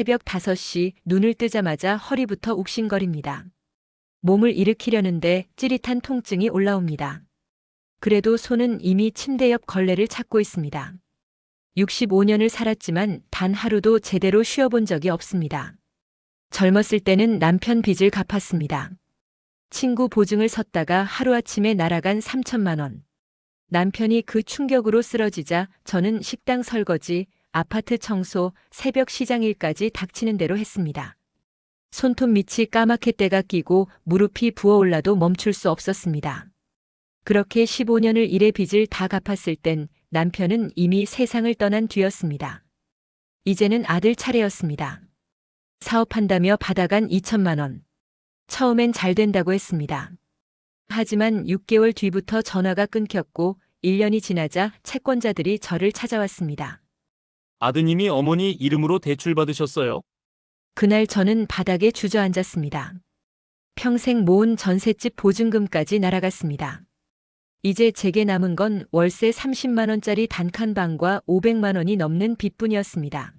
새벽 5시 눈을 뜨자마자 허리부터 욱신거립니다. 몸을 일으키려는데 찌릿한 통증이 올라옵니다. 그래도 손은 이미 침대 옆 걸레를 찾고 있습니다. 65년을 살았지만 단 하루도 제대로 쉬어본 적이 없습니다. 젊었을 때는 남편 빚을 갚았습니다. 친구 보증을 섰다가 하루아침에 날아간 3천만 원. 남편이 그 충격으로 쓰러지자 저는 식당 설거지, 아파트 청소, 새벽 시장 일까지 닥치는 대로 했습니다. 손톱 밑이 까맣게 때가 끼고 무릎이 부어올라도 멈출 수 없었습니다. 그렇게 15년을 일의 빚을 다 갚았을 땐 남편은 이미 세상을 떠난 뒤였습니다. 이제는 아들 차례였습니다. 사업한다며 받아간 2천만 원. 처음엔 잘 된다고 했습니다. 하지만 6개월 뒤부터 전화가 끊겼고 1년이 지나자 채권자들이 저를 찾아왔습니다. 아드님이 어머니 이름으로 대출받으셨어요? 그날 저는 바닥에 주저앉았습니다. 평생 모은 전셋집 보증금까지 날아갔습니다. 이제 제게 남은 건 월세 30만 원짜리 단칸방과 500만 원이 넘는 빚뿐이었습니다.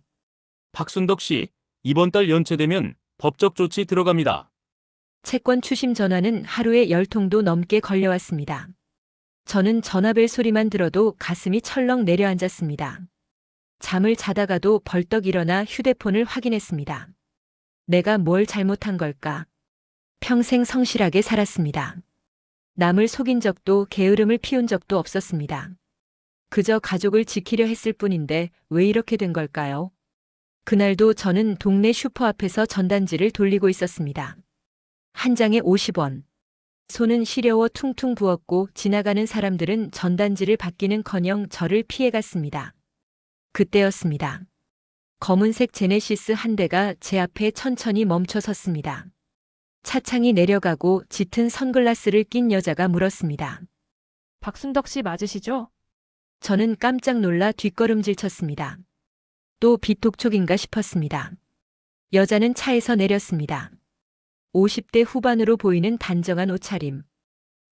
박순덕 씨, 이번 달 연체되면 법적 조치 들어갑니다. 채권 추심 전화는 하루에 10통도 넘게 걸려왔습니다. 저는 전화벨 소리만 들어도 가슴이 철렁 내려앉았습니다. 잠을 자다가도 벌떡 일어나 휴대폰을 확인했습니다. 내가 뭘 잘못한 걸까? 평생 성실하게 살았습니다. 남을 속인 적도 게으름을 피운 적도 없었습니다. 그저 가족을 지키려 했을 뿐인데 왜 이렇게 된 걸까요? 그날도 저는 동네 슈퍼 앞에서 전단지를 돌리고 있었습니다. 한 장에 50원. 손은 시려워 퉁퉁 부었고 지나가는 사람들은 전단지를 받기는커녕 저를 피해갔습니다. 그때였습니다. 검은색 제네시스 한 대가 제 앞에 천천히 멈춰 섰습니다. 차창이 내려가고 짙은 선글라스를 낀 여자가 물었습니다. 박순덕 씨 맞으시죠? 저는 깜짝 놀라 뒷걸음질 쳤습니다. 또 빚독촉인가 싶었습니다. 여자는 차에서 내렸습니다. 50대 후반으로 보이는 단정한 옷차림.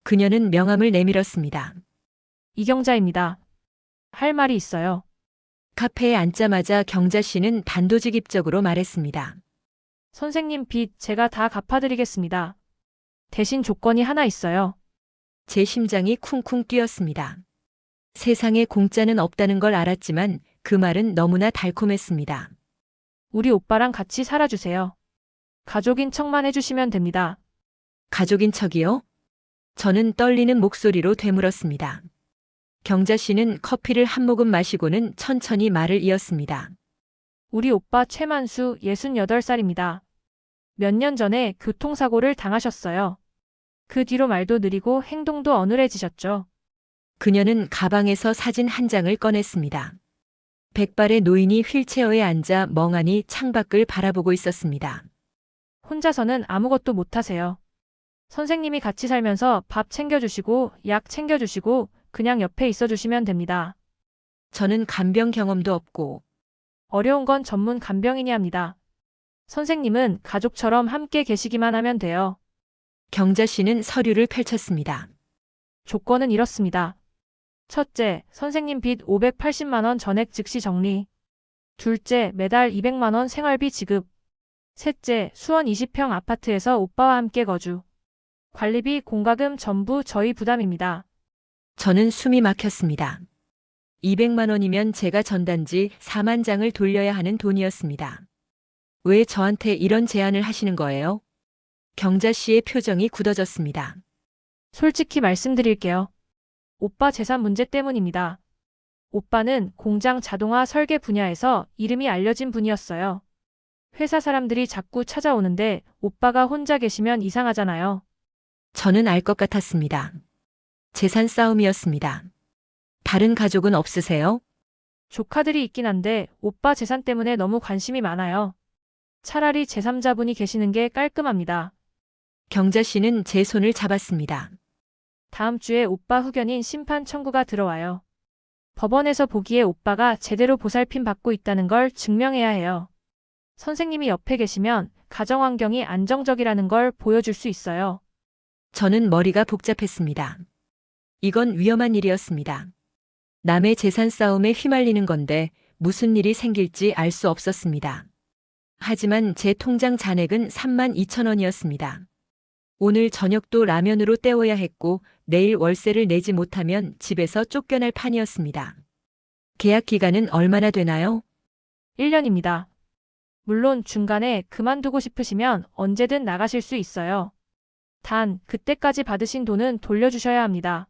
그녀는 명함을 내밀었습니다. 이경자입니다. 할 말이 있어요. 카페에 앉자마자 경자 씨는 단도직입적으로 말했습니다. 선생님 빚 제가 다 갚아드리겠습니다. 대신 조건이 하나 있어요. 제 심장이 쿵쿵 뛰었습니다. 세상에 공짜는 없다는 걸 알았지만 그 말은 너무나 달콤했습니다. 우리 오빠랑 같이 살아주세요. 가족인 척만 해주시면 됩니다. 가족인 척이요? 저는 떨리는 목소리로 되물었습니다. 경자 씨는 커피를 한 모금 마시고는 천천히 말을 이었습니다. 우리 오빠 최만수 68살입니다. 몇 년 전에 교통사고를 당하셨어요. 그 뒤로 말도 느리고 행동도 어눌해지셨죠. 그녀는 가방에서 사진 한 장을 꺼냈습니다. 백발의 노인이 휠체어에 앉아 멍하니 창밖을 바라보고 있었습니다. 혼자서는 아무것도 못하세요. 선생님이 같이 살면서 밥 챙겨주시고 약 챙겨주시고 그냥 옆에 있어주시면 됩니다. 저는 간병 경험도 없고 어려운 건 전문 간병인이 합니다. 선생님은 가족처럼 함께 계시기만 하면 돼요. 경자 씨는 서류를 펼쳤습니다. 조건은 이렇습니다. 첫째, 선생님 빚 580만 원 전액 즉시 정리. 둘째, 매달 200만 원 생활비 지급. 셋째, 수원 20평 아파트에서 오빠와 함께 거주. 관리비, 공과금 전부 저희 부담입니다. 저는 숨이 막혔습니다. 200만 원이면 제가 전단지 4만 장을 돌려야 하는 돈이었습니다. 왜 저한테 이런 제안을 하시는 거예요? 경자 씨의 표정이 굳어졌습니다. 솔직히 말씀드릴게요. 오빠 재산 문제 때문입니다. 오빠는 공장 자동화 설계 분야에서 이름이 알려진 분이었어요. 회사 사람들이 자꾸 찾아오는데 오빠가 혼자 계시면 이상하잖아요. 저는 알 것 같았습니다. 재산 싸움이었습니다. 다른 가족은 없으세요? 조카들이 있긴 한데 오빠 재산 때문에 너무 관심이 많아요. 차라리 제3자분이 계시는 게 깔끔합니다. 경자 씨는 제 손을 잡았습니다. 다음 주에 오빠 후견인 심판 청구가 들어와요. 법원에서 보기에 오빠가 제대로 보살핌 받고 있다는 걸 증명해야 해요. 선생님이 옆에 계시면 가정환경이 안정적이라는 걸 보여줄 수 있어요. 저는 머리가 복잡했습니다. 이건 위험한 일이었습니다. 남의 재산 싸움에 휘말리는 건데 무슨 일이 생길지 알 수 없었습니다. 하지만 제 통장 잔액은 32,000원이었습니다. 오늘 저녁도 라면으로 때워야 했고 내일 월세를 내지 못하면 집에서 쫓겨날 판이었습니다. 계약 기간은 얼마나 되나요? 1년입니다. 물론 중간에 그만두고 싶으시면 언제든 나가실 수 있어요. 단, 그때까지 받으신 돈은 돌려주셔야 합니다.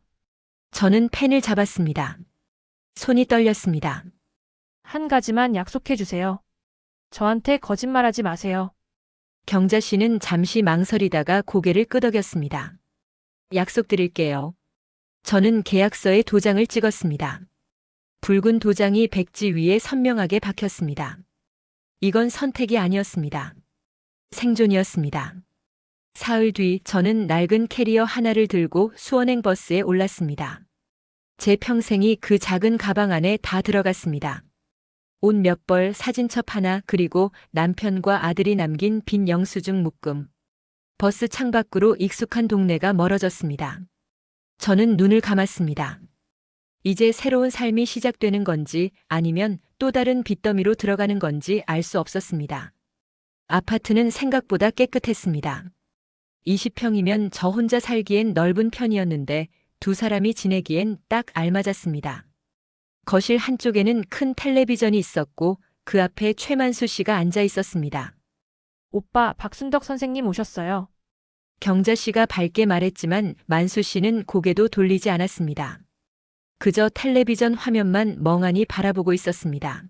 저는 펜을 잡았습니다. 손이 떨렸습니다. 한 가지만 약속해 주세요. 저한테 거짓말하지 마세요. 경자 씨는 잠시 망설이다가 고개를 끄덕였습니다. 약속드릴게요. 저는 계약서에 도장을 찍었습니다. 붉은 도장이 백지 위에 선명하게 박혔습니다. 이건 선택이 아니었습니다. 생존이었습니다. 사흘 뒤 저는 낡은 캐리어 하나를 들고 수원행 버스에 올랐습니다. 제 평생이 그 작은 가방 안에 다 들어갔습니다. 옷 몇 벌, 사진첩 하나, 그리고 남편과 아들이 남긴 빈 영수증 묶음. 버스 창밖으로 익숙한 동네가 멀어졌습니다. 저는 눈을 감았습니다. 이제 새로운 삶이 시작되는 건지 아니면 또 다른 빚더미로 들어가는 건지 알 수 없었습니다. 아파트는 생각보다 깨끗했습니다. 20평이면 저 혼자 살기엔 넓은 편이었는데 두 사람이 지내기엔 딱 알맞았습니다. 거실 한쪽에는 큰 텔레비전이 있었고 그 앞에 최만수 씨가 앉아 있었습니다. 오빠, 박순덕 선생님 오셨어요. 경자 씨가 밝게 말했지만 만수 씨는 고개도 돌리지 않았습니다. 그저 텔레비전 화면만 멍하니 바라보고 있었습니다.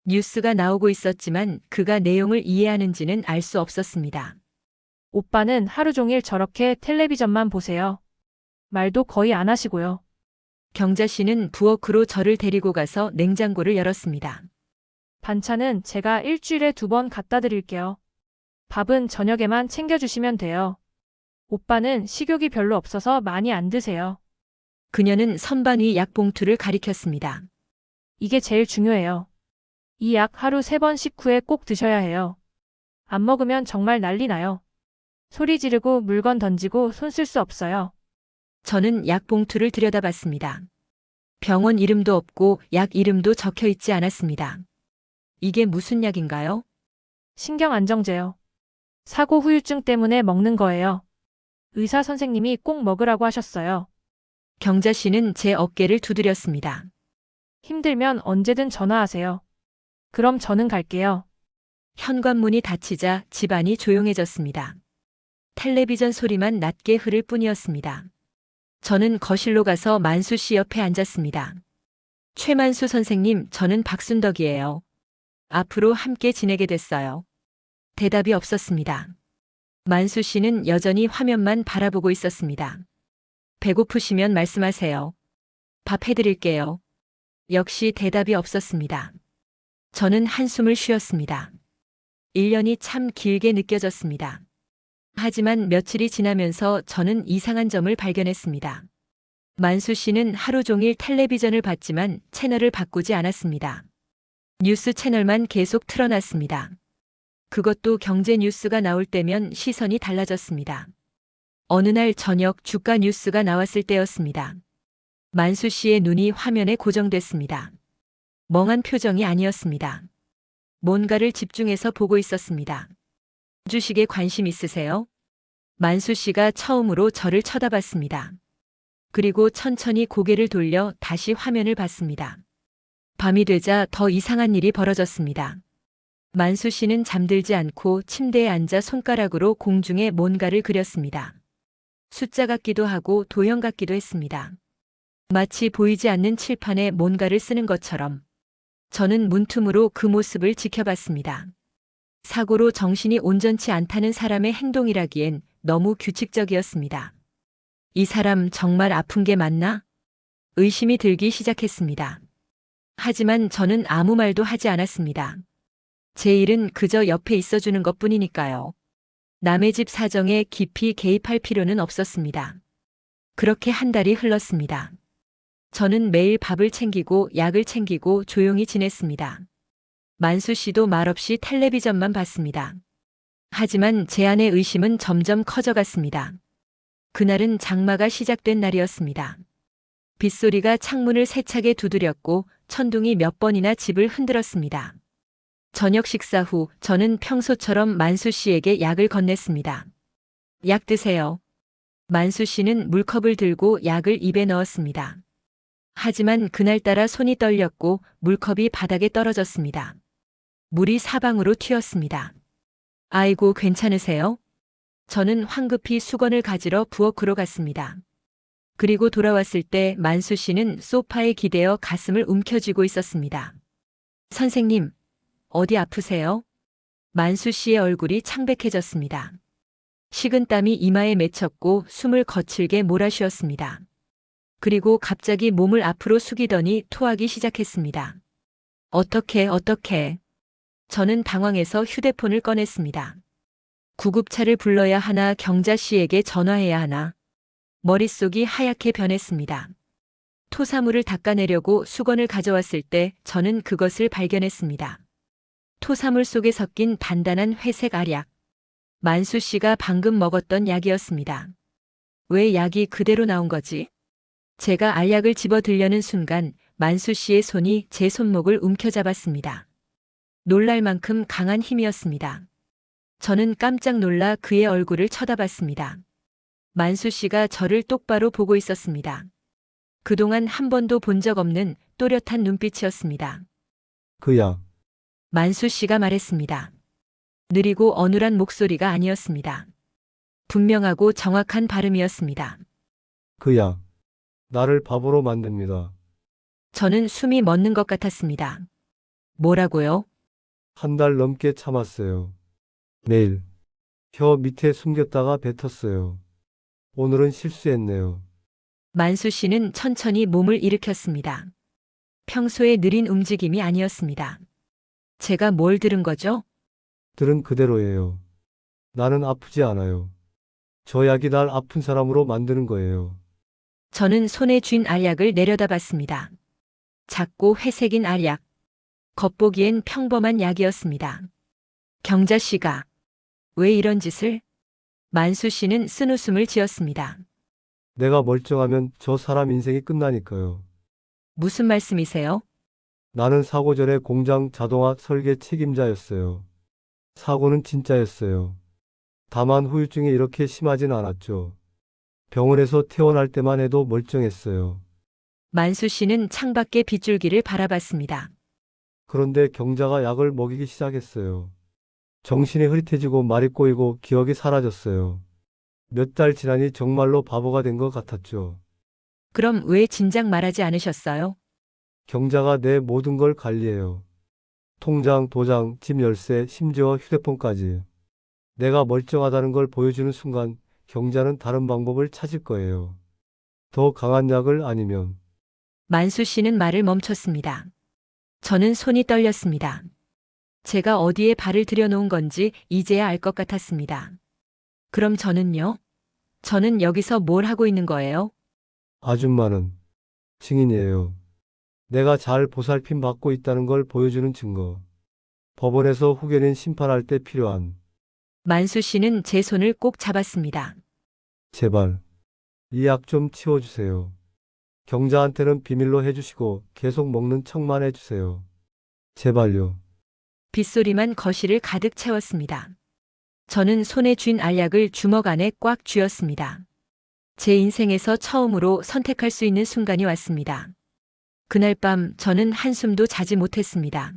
뉴스가 나오고 있었지만 그가 내용을 이해하는지는 알 수 없었습니다. 오빠는 하루 종일 저렇게 텔레비전만 보세요. 말도 거의 안 하시고요. 경자 씨는 부엌으로 저를 데리고 가서 냉장고를 열었습니다. 반찬은 제가 일주일에 2번 갖다 드릴게요. 밥은 저녁에만 챙겨주시면 돼요. 오빠는 식욕이 별로 없어서 많이 안 드세요. 그녀는 선반 위 약봉투를 가리켰습니다. 이게 제일 중요해요. 이 약 하루 3번 식후에 꼭 드셔야 해요. 안 먹으면 정말 난리 나요. 소리 지르고 물건 던지고 손 쓸 수 없어요. 저는 약봉투를 들여다봤습니다. 병원 이름도 없고 약 이름도 적혀 있지 않았습니다. 이게 무슨 약인가요? 신경안정제요. 사고 후유증 때문에 먹는 거예요. 의사 선생님이 꼭 먹으라고 하셨어요. 경자 씨는 제 어깨를 두드렸습니다. 힘들면 언제든 전화하세요. 그럼 저는 갈게요. 현관문이 닫히자 집안이 조용해졌습니다. 텔레비전 소리만 낮게 흐를 뿐이었습니다. 저는 거실로 가서 만수 씨 옆에 앉았습니다. 최만수 선생님, 저는 박순덕이에요. 앞으로 함께 지내게 됐어요. 대답이 없었습니다. 만수 씨는 여전히 화면만 바라보고 있었습니다. 배고프시면 말씀하세요. 밥 해드릴게요. 역시 대답이 없었습니다. 저는 한숨을 쉬었습니다. 1년이 참 길게 느껴졌습니다. 하지만 며칠이 지나면서 저는 이상한 점을 발견했습니다. 만수 씨는 하루 종일 텔레비전을 봤지만 채널을 바꾸지 않았습니다. 뉴스 채널만 계속 틀어놨습니다. 그것도 경제 뉴스가 나올 때면 시선이 달라졌습니다. 어느 날 저녁 주가 뉴스가 나왔을 때였습니다. 만수 씨의 눈이 화면에 고정됐습니다. 멍한 표정이 아니었습니다. 뭔가를 집중해서 보고 있었습니다. 주식에 관심 있으세요? 만수 씨가 처음으로 저를 쳐다봤습니다. 그리고 천천히 고개를 돌려 다시 화면을 봤습니다. 밤이 되자 더 이상한 일이 벌어졌습니다. 만수 씨는 잠들지 않고 침대에 앉아 손가락으로 공중에 뭔가를 그렸습니다. 숫자 같기도 하고 도형 같기도 했습니다. 마치 보이지 않는 칠판에 뭔가를 쓰는 것처럼. 저는 문틈으로 그 모습을 지켜봤습니다. 사고로 정신이 온전치 않다는 사람의 행동이라기엔 너무 규칙적이었습니다. 이 사람 정말 아픈 게 맞나? 의심이 들기 시작했습니다. 하지만 저는 아무 말도 하지 않았습니다. 제 일은 그저 옆에 있어주는 것뿐이니까요. 남의 집 사정에 깊이 개입할 필요는 없었습니다. 그렇게 한 달이 흘렀습니다. 저는 매일 밥을 챙기고 약을 챙기고 조용히 지냈습니다. 만수 씨도 말없이 텔레비전만 봤습니다. 하지만 제 안의 의심은 점점 커져갔습니다. 그날은 장마가 시작된 날이었습니다. 빗소리가 창문을 세차게 두드렸고 천둥이 몇 번이나 집을 흔들었습니다. 저녁 식사 후 저는 평소처럼 만수 씨에게 약을 건넸습니다. 약 드세요. 만수 씨는 물컵을 들고 약을 입에 넣었습니다. 하지만 그날따라 손이 떨렸고 물컵이 바닥에 떨어졌습니다. 물이 사방으로 튀었습니다. 아이고, 괜찮으세요? 저는 황급히 수건을 가지러 부엌으로 갔습니다. 그리고 돌아왔을 때 만수 씨는 소파에 기대어 가슴을 움켜쥐고 있었습니다. 선생님, 어디 아프세요? 만수 씨의 얼굴이 창백해졌습니다. 식은땀이 이마에 맺혔고 숨을 거칠게 몰아쉬었습니다. 그리고 갑자기 몸을 앞으로 숙이더니 토하기 시작했습니다. 어떻게. 저는 당황해서 휴대폰을 꺼냈습니다. 구급차를 불러야 하나 경자 씨에게 전화해야 하나. 머릿속이 하얗게 변했습니다. 토사물을 닦아내려고 수건을 가져왔을 때 저는 그것을 발견했습니다. 토사물 속에 섞인 단단한 회색 알약. 만수 씨가 방금 먹었던 약이었습니다. 왜 약이 그대로 나온 거지? 제가 알약을 집어 들려는 순간 만수 씨의 손이 제 손목을 움켜잡았습니다. 놀랄 만큼 강한 힘이었습니다. 저는 깜짝 놀라 그의 얼굴을 쳐다봤습니다. 만수 씨가 저를 똑바로 보고 있었습니다. 그동안 한 번도 본 적 없는 또렷한 눈빛이었습니다. 그 약, 만수 씨가 말했습니다. 느리고 어눌한 목소리가 아니었습니다. 분명하고 정확한 발음이었습니다. 그 약, 나를 바보로 만듭니다. 저는 숨이 멎는 것 같았습니다. 뭐라고요? 한 달 넘게 참았어요. 매일 혀 밑에 숨겼다가 뱉었어요. 오늘은 실수했네요. 만수 씨는 천천히 몸을 일으켰습니다. 평소의 느린 움직임이 아니었습니다. 제가 뭘 들은 거죠? 들은 그대로예요. 나는 아프지 않아요. 저 약이 날 아픈 사람으로 만드는 거예요. 저는 손에 쥔 알약을 내려다봤습니다. 작고 회색인 알약. 겉보기엔 평범한 약이었습니다. 경자 씨가 왜 이런 짓을? 만수 씨는 쓴웃음을 지었습니다. 내가 멀쩡하면 저 사람 인생이 끝나니까요. 무슨 말씀이세요? 나는 사고 전에 공장 자동화 설계 책임자였어요. 사고는 진짜였어요. 다만 후유증이 이렇게 심하진 않았죠. 병원에서 퇴원할 때만 해도 멀쩡했어요. 만수 씨는 창밖의 빗줄기를 바라봤습니다. 그런데 경자가 약을 먹이기 시작했어요. 정신이 흐릿해지고 말이 꼬이고 기억이 사라졌어요. 몇 달 지나니 정말로 바보가 된 것 같았죠. 그럼 왜 진작 말하지 않으셨어요? 경자가 내 모든 걸 관리해요. 통장, 도장, 집 열쇠, 심지어 휴대폰까지. 내가 멀쩡하다는 걸 보여주는 순간 경자는 다른 방법을 찾을 거예요. 더 강한 약을 아니면 만수 씨는 말을 멈췄습니다. 저는 손이 떨렸습니다. 제가 어디에 발을 들여놓은 건지 이제야 알 것 같았습니다. 그럼 저는요? 저는 여기서 뭘 하고 있는 거예요? 아줌마는 증인이에요. 내가 잘 보살핌 받고 있다는 걸 보여주는 증거. 법원에서 후견인 심판할 때 필요한 만수 씨는 제 손을 꼭 잡았습니다. 제발 이 약 좀 치워주세요. 경자한테는 비밀로 해주시고 계속 먹는 척만 해주세요. 제발요. 빗소리만 거실을 가득 채웠습니다. 저는 손에 쥔 알약을 주먹 안에 꽉 쥐었습니다. 제 인생에서 처음으로 선택할 수 있는 순간이 왔습니다. 그날 밤 저는 한숨도 자지 못했습니다.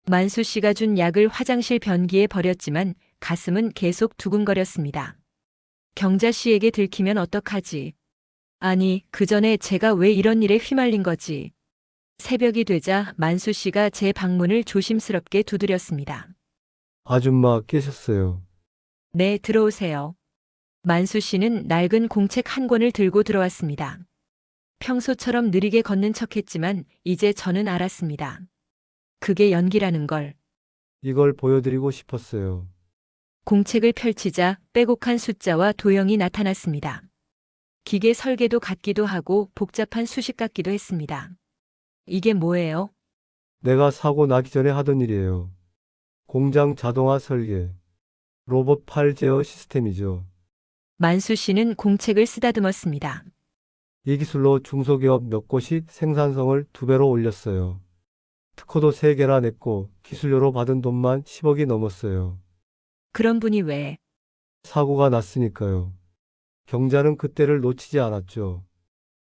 만수 씨가 준 약을 화장실 변기에 버렸지만 가슴은 계속 두근거렸습니다. 경자 씨에게 들키면 어떡하지? 아니, 그 전에 제가 왜 이런 일에 휘말린 거지? 새벽이 되자 만수 씨가 제 방문을 조심스럽게 두드렸습니다. 아줌마 깨셨어요. 네, 들어오세요. 만수 씨는 낡은 공책 한 권을 들고 들어왔습니다. 평소처럼 느리게 걷는 척했지만 이제 저는 알았습니다. 그게 연기라는 걸. 이걸 보여드리고 싶었어요. 공책을 펼치자 빼곡한 숫자와 도형이 나타났습니다. 기계 설계도 같기도 하고 복잡한 수식 같기도 했습니다. 이게 뭐예요? 내가 사고 나기 전에 하던 일이에요. 공장 자동화 설계. 로봇 팔 제어 시스템이죠. 만수 씨는 공책을 쓰다듬었습니다. 이 기술로 중소기업 몇 곳이 생산성을 2배로 올렸어요. 특허도 3개나 냈고 기술료로 받은 돈만 10억이 넘었어요. 그런 분이 왜 사고가 났으니까요. 경자는 그때를 놓치지 않았죠.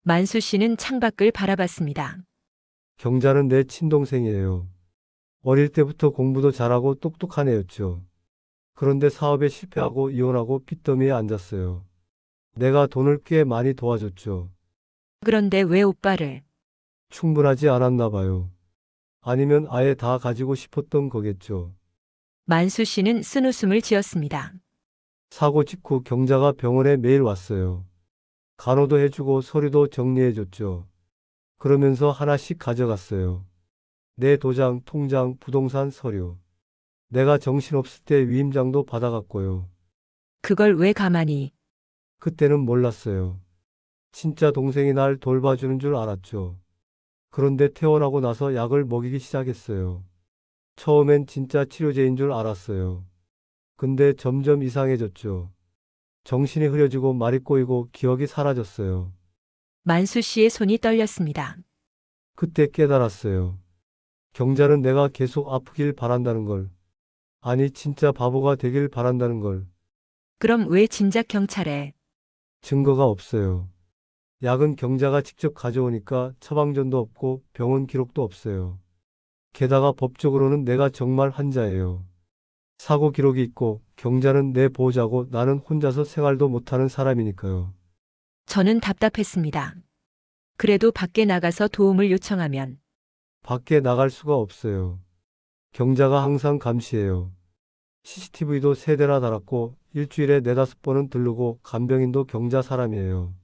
만수 씨는 창밖을 바라봤습니다. 경자는 내 친동생이에요. 어릴 때부터 공부도 잘하고 똑똑한 애였죠. 그런데 사업에 실패하고 이혼하고 빚더미에 앉았어요. 내가 돈을 꽤 많이 도와줬죠. 그런데 왜 오빠를 충분하지 않았나 봐요. 아니면 아예 다 가지고 싶었던 거겠죠. 만수 씨는 쓴웃음을 지었습니다. 사고 직후 경자가 병원에 매일 왔어요. 간호도 해주고 서류도 정리해줬죠. 그러면서 하나씩 가져갔어요. 내 도장, 통장, 부동산 서류. 내가 정신없을 때 위임장도 받아갔고요. 그걸 왜 가만히 그때는 몰랐어요. 진짜 동생이 날 돌봐주는 줄 알았죠. 그런데 퇴원하고 나서 약을 먹이기 시작했어요. 처음엔 진짜 치료제인 줄 알았어요. 근데 점점 이상해졌죠. 정신이 흐려지고 말이 꼬이고 기억이 사라졌어요. 만수 씨의 손이 떨렸습니다. 그때 깨달았어요. 경자는 내가 계속 아프길 바란다는 걸. 아니, 진짜 바보가 되길 바란다는 걸. 그럼 왜 진작 경찰에 증거가 없어요. 약은 경자가 직접 가져오니까 처방전도 없고 병원 기록도 없어요. 게다가 법적으로는 내가 정말 환자예요. 사고 기록이 있고 경자는 내 보호자고 나는 혼자서 생활도 못하는 사람이니까요. 저는 답답했습니다. 그래도 밖에 나가서 도움을 요청하면 밖에 나갈 수가 없어요. 경자가 항상 감시해요. CCTV도 3대나 달았고 일주일에 4~5번은 들르고 간병인도 경자 사람이에요.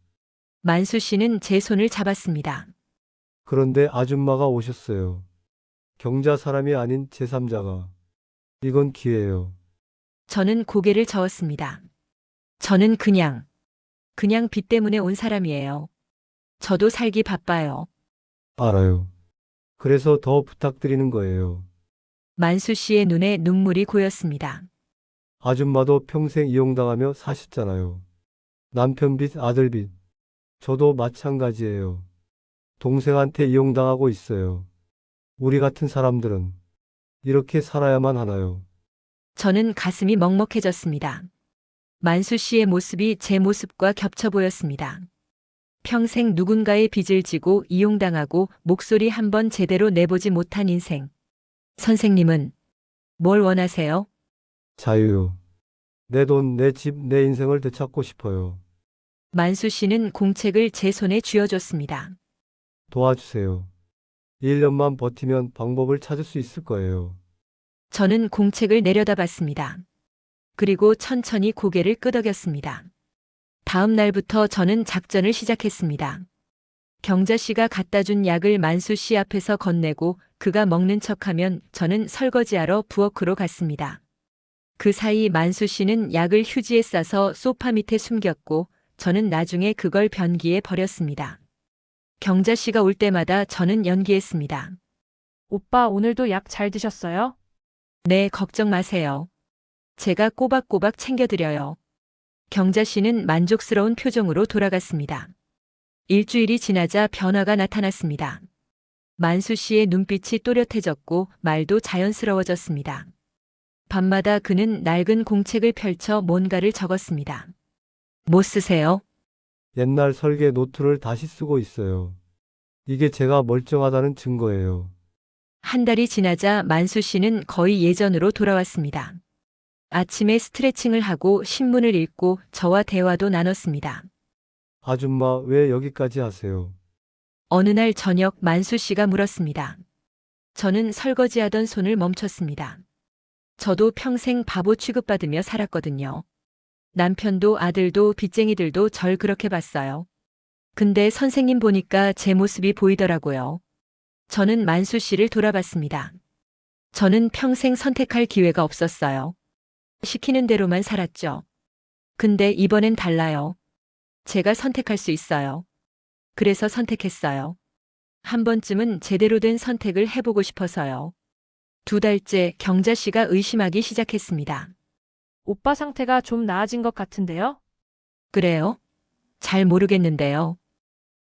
만수 씨는 제 손을 잡았습니다. 그런데 아줌마가 오셨어요. 경자 사람이 아닌 제3자가. 이건 기회예요. 저는 고개를 저었습니다. 저는 그냥 빚 때문에 온 사람이에요. 저도 살기 바빠요. 알아요. 그래서 더 부탁드리는 거예요. 만수 씨의 눈에 눈물이 고였습니다. 아줌마도 평생 이용당하며 사셨잖아요. 남편 빚, 아들 빚. 저도 마찬가지예요. 동생한테 이용당하고 있어요. 우리 같은 사람들은 이렇게 살아야만 하나요? 저는 가슴이 먹먹해졌습니다. 만수 씨의 모습이 제 모습과 겹쳐 보였습니다. 평생 누군가의 빚을 지고 이용당하고 목소리 한번 제대로 내보지 못한 인생. 선생님은 뭘 원하세요? 자유요. 내 돈, 내 집, 내 인생을 되찾고 싶어요. 만수 씨는 공책을 제 손에 쥐어줬습니다. 도와주세요. 1년만 버티면 방법을 찾을 수 있을 거예요. 저는 공책을 내려다봤습니다. 그리고 천천히 고개를 끄덕였습니다. 다음 날부터 저는 작전을 시작했습니다. 경자 씨가 갖다 준 약을 만수 씨 앞에서 건네고 그가 먹는 척하면 저는 설거지하러 부엌으로 갔습니다. 그 사이 만수 씨는 약을 휴지에 싸서 소파 밑에 숨겼고 저는 나중에 그걸 변기에 버렸습니다. 경자 씨가 올 때마다 저는 연기했습니다. 오빠 오늘도 약 잘 드셨어요? 네, 걱정 마세요. 제가 꼬박꼬박 챙겨드려요. 경자 씨는 만족스러운 표정으로 돌아갔습니다. 일주일이 지나자 변화가 나타났습니다. 만수 씨의 눈빛이 또렷해졌고 말도 자연스러워졌습니다. 밤마다 그는 낡은 공책을 펼쳐 뭔가를 적었습니다. 뭐 쓰세요? 옛날 설계 노트를 다시 쓰고 있어요. 이게 제가 멀쩡하다는 증거예요. 한 달이 지나자 만수 씨는 거의 예전으로 돌아왔습니다. 아침에 스트레칭을 하고 신문을 읽고 저와 대화도 나눴습니다. 아줌마, 왜 여기까지 하세요? 어느 날 저녁 만수 씨가 물었습니다. 저는 설거지하던 손을 멈췄습니다. 저도 평생 바보 취급받으며 살았거든요. 남편도 아들도 빚쟁이들도 절 그렇게 봤어요. 근데 선생님 보니까 제 모습이 보이더라고요. 저는 만수 씨를 돌아봤습니다. 저는 평생 선택할 기회가 없었어요. 시키는 대로만 살았죠. 근데 이번엔 달라요. 제가 선택할 수 있어요. 그래서 선택했어요. 한 번쯤은 제대로 된 선택을 해보고 싶어서요. 2달째 경자 씨가 의심하기 시작했습니다. 오빠 상태가 좀 나아진 것 같은데요? 그래요? 잘 모르겠는데요.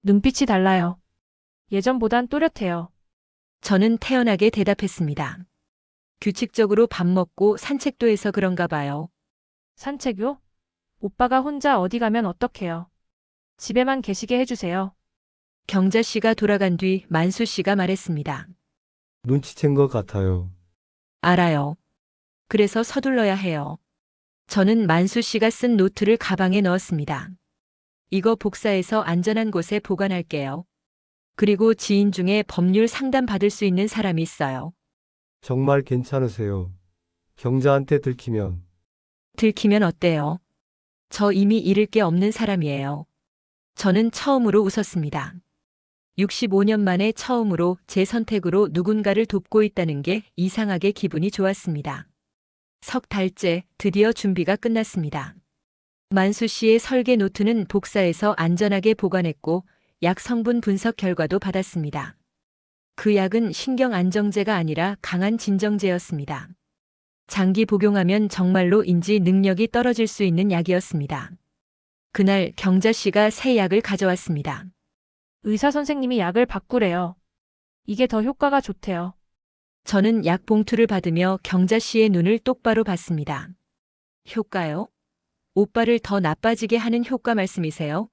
눈빛이 달라요. 예전보단 또렷해요. 저는 태연하게 대답했습니다. 규칙적으로 밥 먹고 산책도 해서 그런가 봐요. 산책요? 오빠가 혼자 어디 가면 어떡해요? 집에만 계시게 해주세요. 경자 씨가 돌아간 뒤 만수 씨가 말했습니다. 눈치챈 것 같아요. 알아요. 그래서 서둘러야 해요. 저는 만수 씨가 쓴 노트를 가방에 넣었습니다. 이거 복사해서 안전한 곳에 보관할게요. 그리고 지인 중에 법률 상담 받을 수 있는 사람이 있어요. 정말 괜찮으세요? 경자한테 들키면 들키면 어때요? 저 이미 잃을 게 없는 사람이에요. 저는 처음으로 웃었습니다. 65년 만에 처음으로 제 선택으로 누군가를 돕고 있다는 게 이상하게 기분이 좋았습니다. 석 달째 드디어 준비가 끝났습니다. 만수 씨의 설계 노트는 복사해서 안전하게 보관했고 약 성분 분석 결과도 받았습니다. 그 약은 신경 안정제가 아니라 강한 진정제였습니다. 장기 복용하면 정말로 인지 능력이 떨어질 수 있는 약이었습니다. 그날 경자 씨가 새 약을 가져왔습니다. 의사 선생님이 약을 바꾸래요. 이게 더 효과가 좋대요. 저는 약 봉투를 받으며 경자 씨의 눈을 똑바로 봤습니다. 효과요? 오빠를 더 나빠지게 하는 효과 말씀이세요?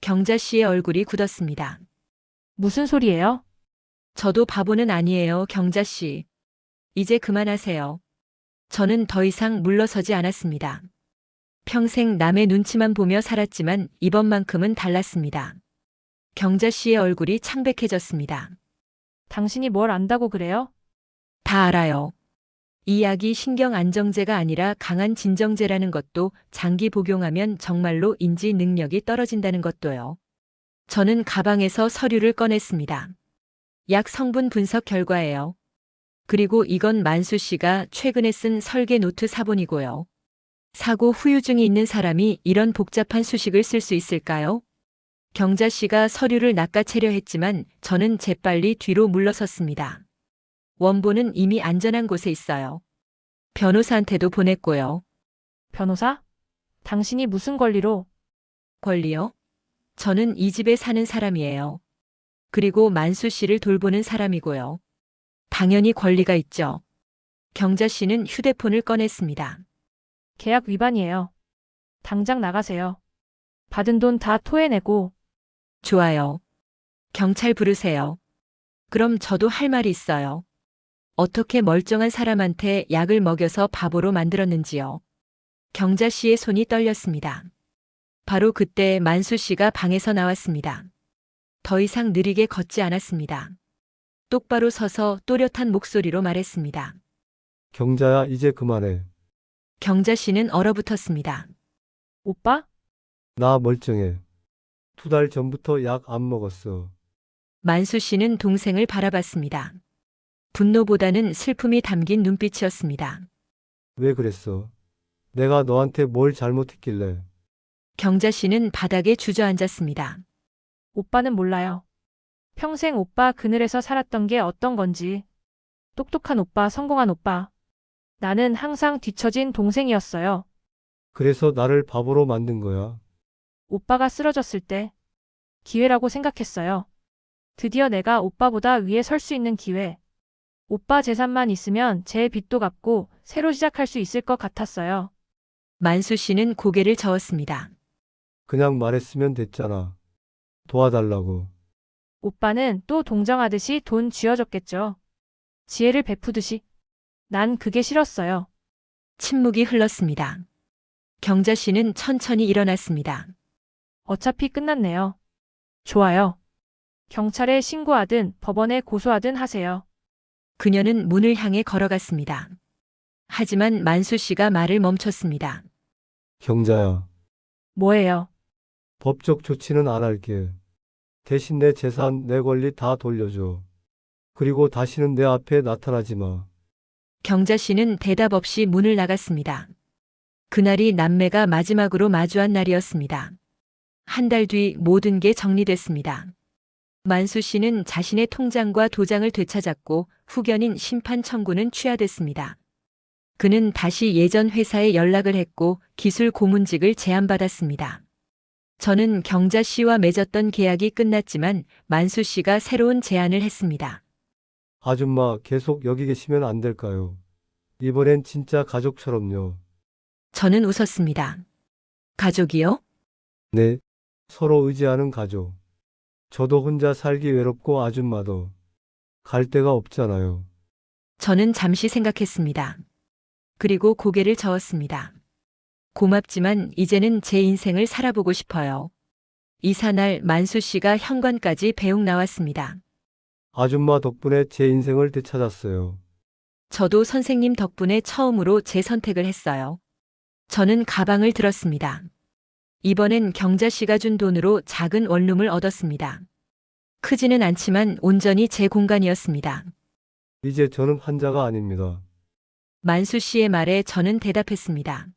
경자 씨의 얼굴이 굳었습니다. 무슨 소리예요? 저도 바보는 아니에요, 경자 씨. 이제 그만하세요. 저는 더 이상 물러서지 않았습니다. 평생 남의 눈치만 보며 살았지만 이번만큼은 달랐습니다. 경자 씨의 얼굴이 창백해졌습니다. 당신이 뭘 안다고 그래요? 다 알아요. 이 약이 신경 안정제가 아니라 강한 진정제라는 것도 장기 복용하면 정말로 인지 능력이 떨어진다는 것도요. 저는 가방에서 서류를 꺼냈습니다. 약 성분 분석 결과예요. 그리고 이건 만수 씨가 최근에 쓴 설계 노트 사본이고요. 사고 후유증이 있는 사람이 이런 복잡한 수식을 쓸 수 있을까요? 경자 씨가 서류를 낚아채려 했지만 저는 재빨리 뒤로 물러섰습니다. 원본은 이미 안전한 곳에 있어요. 변호사한테도 보냈고요. 변호사? 당신이 무슨 권리로? 권리요? 저는 이 집에 사는 사람이에요. 그리고 만수 씨를 돌보는 사람이고요. 당연히 권리가 있죠. 경자 씨는 휴대폰을 꺼냈습니다. 계약 위반이에요. 당장 나가세요. 받은 돈 다 토해내고. 좋아요. 경찰 부르세요. 그럼 저도 할 말이 있어요. 어떻게 멀쩡한 사람한테 약을 먹여서 바보로 만들었는지요. 경자 씨의 손이 떨렸습니다. 바로 그때 만수 씨가 방에서 나왔습니다. 더 이상 느리게 걷지 않았습니다. 똑바로 서서 또렷한 목소리로 말했습니다. 경자야, 이제 그만해. 경자 씨는 얼어붙었습니다. 오빠? 나 멀쩡해. 2달 전부터 약 안 먹었어. 만수 씨는 동생을 바라봤습니다. 분노보다는 슬픔이 담긴 눈빛이었습니다. 왜 그랬어? 내가 너한테 뭘 잘못했길래. 경자 씨는 바닥에 주저앉았습니다. 오빠는 몰라요. 평생 오빠 그늘에서 살았던 게 어떤 건지. 똑똑한 오빠, 성공한 오빠. 나는 항상 뒤처진 동생이었어요. 그래서 나를 바보로 만든 거야. 오빠가 쓰러졌을 때 기회라고 생각했어요. 드디어 내가 오빠보다 위에 설 수 있는 기회. 오빠 재산만 있으면 제 빚도 갚고 새로 시작할 수 있을 것 같았어요. 만수 씨는 고개를 저었습니다. 그냥 말했으면 됐잖아. 도와달라고. 오빠는 또 동정하듯이 돈 쥐어줬겠죠. 지혜를 베푸듯이. 난 그게 싫었어요. 침묵이 흘렀습니다. 경자 씨는 천천히 일어났습니다. 어차피 끝났네요. 좋아요. 경찰에 신고하든 법원에 고소하든 하세요. 그녀는 문을 향해 걸어갔습니다. 하지만 만수 씨가 말을 멈췄습니다. 경자야, 뭐예요? 법적 조치는 안 할게. 대신 내 재산, 내 권리 다 돌려줘. 그리고 다시는 내 앞에 나타나지 마. 경자 씨는 대답 없이 문을 나갔습니다. 그날이 남매가 마지막으로 마주한 날이었습니다. 한 달 뒤 모든 게 정리됐습니다. 만수 씨는 자신의 통장과 도장을 되찾았고 후견인 심판 청구는 취하됐습니다. 그는 다시 예전 회사에 연락을 했고 기술 고문직을 제안받았습니다. 저는 경자 씨와 맺었던 계약이 끝났지만 만수 씨가 새로운 제안을 했습니다. 아줌마 계속 여기 계시면 안 될까요? 이번엔 진짜 가족처럼요. 저는 웃었습니다. 가족이요? 네, 서로 의지하는 가족. 저도 혼자 살기 외롭고 아줌마도 갈 데가 없잖아요. 저는 잠시 생각했습니다. 그리고 고개를 저었습니다. 고맙지만 이제는 제 인생을 살아보고 싶어요. 이사날 만수 씨가 현관까지 배웅 나왔습니다. 아줌마 덕분에 제 인생을 되찾았어요. 저도 선생님 덕분에 처음으로 제 선택을 했어요. 저는 가방을 들었습니다. 이번엔 경자 씨가 준 돈으로 작은 원룸을 얻었습니다. 크지는 않지만 온전히 제 공간이었습니다. 이제 저는 환자가 아닙니다. 만수 씨의 말에 저는 대답했습니다.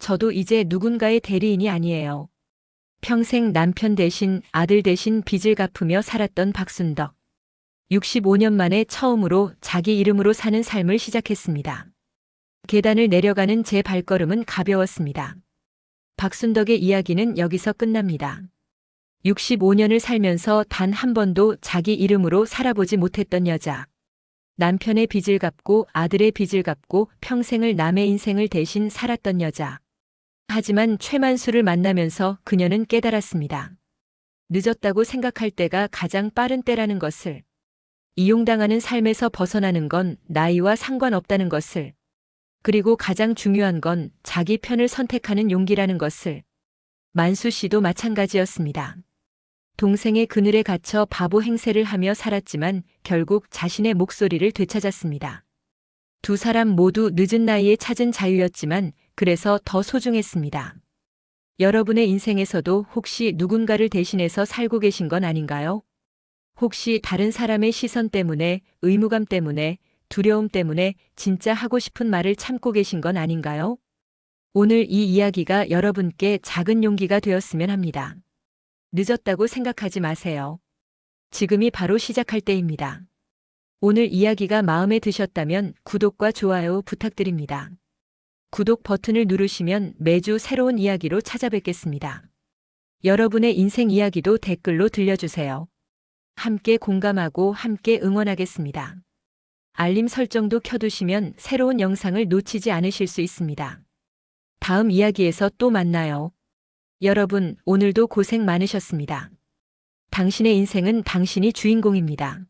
저도 이제 누군가의 대리인이 아니에요. 평생 남편 대신 아들 대신 빚을 갚으며 살았던 박순덕. 65년 만에 처음으로 자기 이름으로 사는 삶을 시작했습니다. 계단을 내려가는 제 발걸음은 가벼웠습니다. 박순덕의 이야기는 여기서 끝납니다. 65년을 살면서 단 한 번도 자기 이름으로 살아보지 못했던 여자. 남편의 빚을 갚고 아들의 빚을 갚고 평생을 남의 인생을 대신 살았던 여자. 하지만 최만수를 만나면서 그녀는 깨달았습니다. 늦었다고 생각할 때가 가장 빠른 때라는 것을. 이용당하는 삶에서 벗어나는 건 나이와 상관없다는 것을. 그리고 가장 중요한 건 자기 편을 선택하는 용기라는 것을. 만수 씨도 마찬가지였습니다. 동생의 그늘에 갇혀 바보 행세를 하며 살았지만 결국 자신의 목소리를 되찾았습니다. 두 사람 모두 늦은 나이에 찾은 자유였지만 그래서 더 소중했습니다. 여러분의 인생에서도 혹시 누군가를 대신해서 살고 계신 건 아닌가요? 혹시 다른 사람의 시선 때문에, 의무감 때문에, 두려움 때문에 진짜 하고 싶은 말을 참고 계신 건 아닌가요? 오늘 이 이야기가 여러분께 작은 용기가 되었으면 합니다. 늦었다고 생각하지 마세요. 지금이 바로 시작할 때입니다. 오늘 이야기가 마음에 드셨다면 구독과 좋아요 부탁드립니다. 구독 버튼을 누르시면 매주 새로운 이야기로 찾아뵙겠습니다. 여러분의 인생 이야기도 댓글로 들려주세요. 함께 공감하고 함께 응원하겠습니다. 알림 설정도 켜두시면 새로운 영상을 놓치지 않으실 수 있습니다. 다음 이야기에서 또 만나요. 여러분, 오늘도 고생 많으셨습니다. 당신의 인생은 당신이 주인공입니다.